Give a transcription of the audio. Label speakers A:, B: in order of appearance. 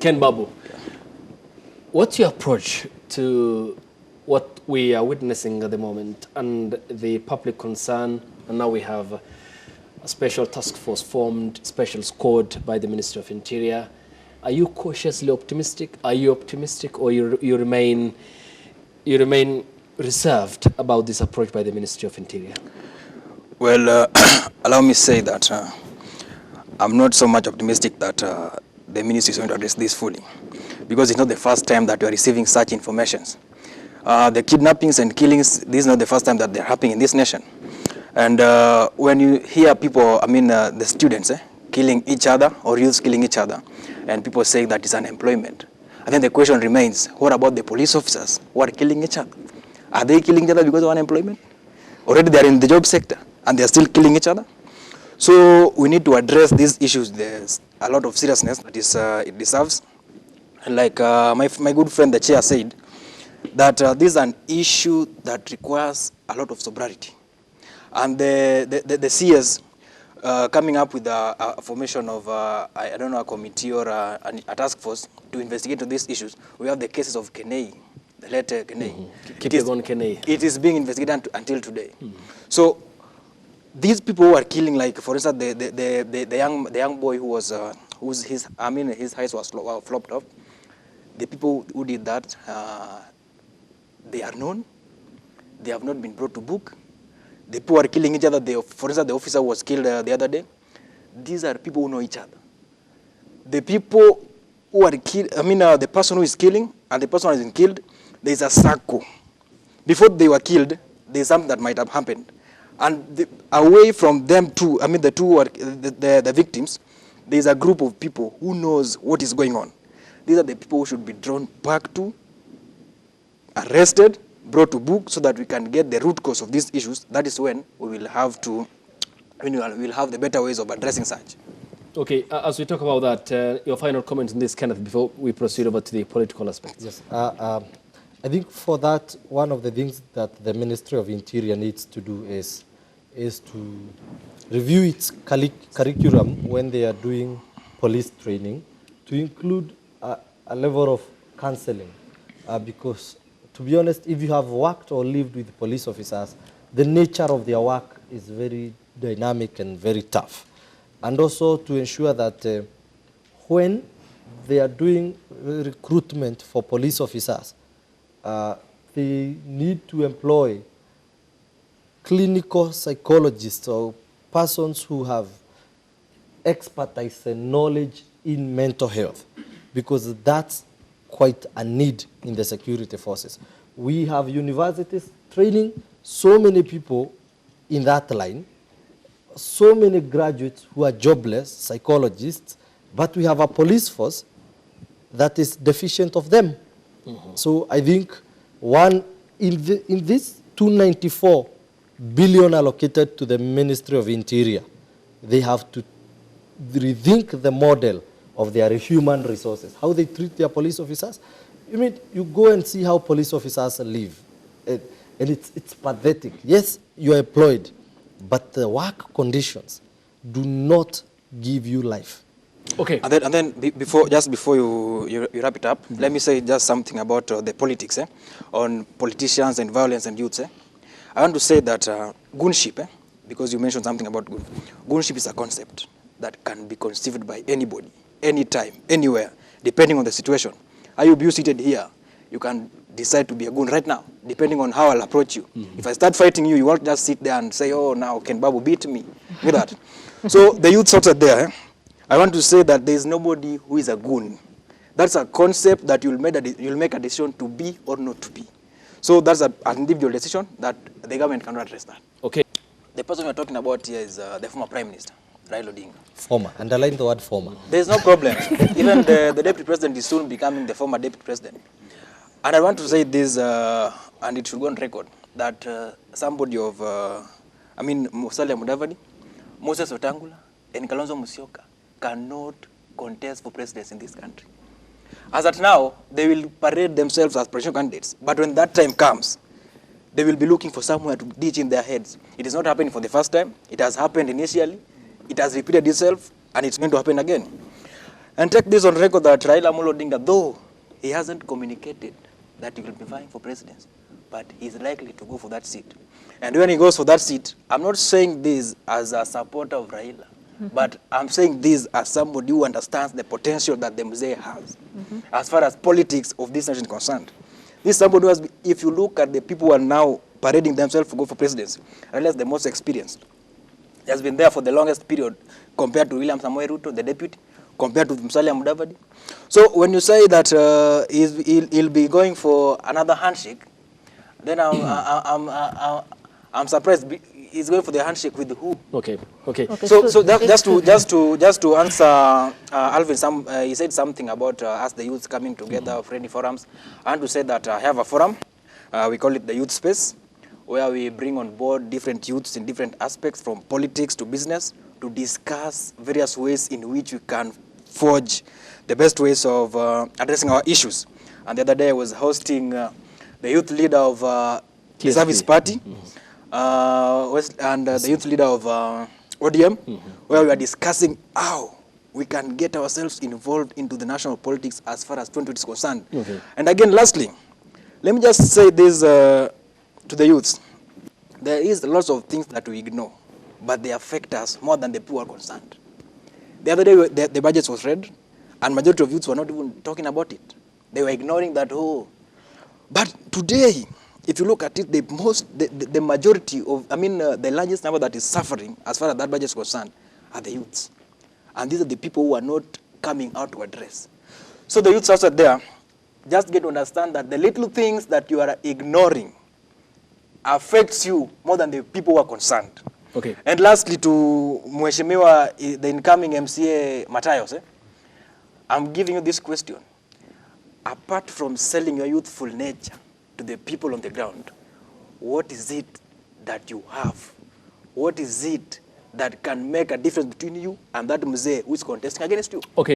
A: Ken Babu, what's your approach to what we are witnessing at the moment and the public concern? And now we have a special task force formed, special squad by the Ministry of Interior. Are you cautiously optimistic? Are you optimistic, or you remain reserved about this approach by the Ministry of Interior?
B: Well, allow me to say that I'm not so much optimistic that the ministry is going to address this fully, because it's not the first time that we are receiving such informations. The kidnappings and killings, this is not the first time that they're happening in this nation. And when you hear people, the students killing each other, or youths killing each other, and people saying that it's unemployment, I think the question remains, what about the police officers who are killing each other? Are they killing each other because of unemployment? Already they're in the job sector and they're still killing each other. So we need to address these issues. There's a lot of seriousness that it deserves. Like my good friend the chair said, that this is an issue that requires a lot of sobriety. And the CS coming up with a formation of, I don't know, a committee or a task force to investigate these issues. We have the cases of Kenei, the late Kenei.
A: Kenei.
B: It is being investigated until today. So these people who are killing, like for instance, the young boy who was his eyes was flopped off. The people who did that, they are known. They have not been brought to book. The people are killing each other. For instance, the officer was killed the other day. These are people who know each other. The people who are killed, the person who is killing and the person who has been killed, there is a circle. Before they were killed, there is something that might have happened. And away from them two, the two who are the victims, there is a group of people who knows what is going on. These are the people who should be drawn back to, arrested, brought to book, so that we can get the root cause of these issues. That is when we will have the better ways of addressing such.
A: Okay, as we talk about that, your final comment on this, Kenneth, before we proceed over to the political aspects.
C: Yes, I think for that, one of the things that the Ministry of Interior needs to do is to review its curriculum when they are doing police training, to include a level of counseling, because to be honest, if you have worked or lived with police officers, the nature of their work is very dynamic and very tough. And also to ensure that when they are doing recruitment for police officers, they need to employ clinical psychologists or persons who have expertise and knowledge in mental health, because that's quite a need in the security forces. We have universities training so many people in that line, so many graduates who are jobless, psychologists, but we have a police force that is deficient of them. So I think in this 294 billion allocated to the Ministry of Interior, they have to rethink the model of their human resources, how they treat their police officers. You go and see how police officers live, and it's pathetic. Yes, you are employed, but the work conditions do not give you life.
A: Okay.
B: And then before you wrap it up, let me say just something about the politics on politicians and violence and youths. I want to say that goonship, because you mentioned something about goonship is a concept that can be conceived by anybody, anytime, anywhere, depending on the situation. Are you seated here? You can decide to be a goon right now, depending on how I'll approach you. If I start fighting you, you won't just sit there and say, oh, now Ken Babu beat me. Look at that. So the youth out there, I want to say that there is nobody who is a goon. That's a concept that you'll make a decision to be or not to be. So that's an individual decision that the government cannot address that.
A: Okay.
B: The person we're talking about here is the former Prime Minister, Raila Odinga.
C: Former. Underline the word former.
B: There's no problem. Even the Deputy President is soon becoming the former Deputy President. And I want to say this, and it should go on record, that somebody of, Musalia Mudavadi, Moses Wetangula, and Kalonzo Musyoka cannot contest for presidency in this country. As at now, they will parade themselves as presidential candidates. But when that time comes, they will be looking for somewhere to ditch in their heads. It is not happening for the first time. It has happened initially. It has repeated itself, and it's going to happen again. And take this on record that Raila Amolo Odinga, though he hasn't communicated that he will be vying for presidency, but he's likely to go for that seat. And when he goes for that seat, I'm not saying this as a supporter of Raila, but I'm saying this as somebody who understands the potential that the Mzee has, as far as politics of this nation is concerned. This is somebody who has, if you look at the people who are now parading themselves to go for presidency, Raila is the most experienced. He has been there for the longest period compared to William Samoei Ruto, the deputy, compared to Musalia Mudavadi. So when you say that he'll be going for another handshake, then I'm surprised. He's going for the handshake with who?
A: Okay.
B: So just to answer Alvin, he said something about us the youths coming together for any forums. I want to say that I have a forum. We call it the Youth Space, where we bring on board different youths in different aspects, from politics to business, to discuss various ways in which we can forge the best ways of addressing our issues. And the other day I was hosting the youth leader of the Service Party, and the youth leader of ODM, where we are discussing how we can get ourselves involved into the national politics as far as 2020 is concerned. And again, lastly, let me just say this to the youths. There is lots of things that we ignore, but they affect us more than the people are concerned. The other day, the budget was read, and majority of youths were not even talking about it. They were ignoring that whole. But today, if you look at it, the majority of, the largest number that is suffering as far as that budget is concerned are the youths. And these are the people who are not coming out to address. So the youths also there, just get to understand that the little things that you are ignoring affects you more than the people who are concerned.
A: Okay.
B: And lastly, to Mheshimiwa, the incoming MCA Matayos, I'm giving you this question. Apart from selling your youthful nature to the people on the ground, what is it that you have? What is it that can make a difference between you and that Mzee who is contesting against you?
A: Okay.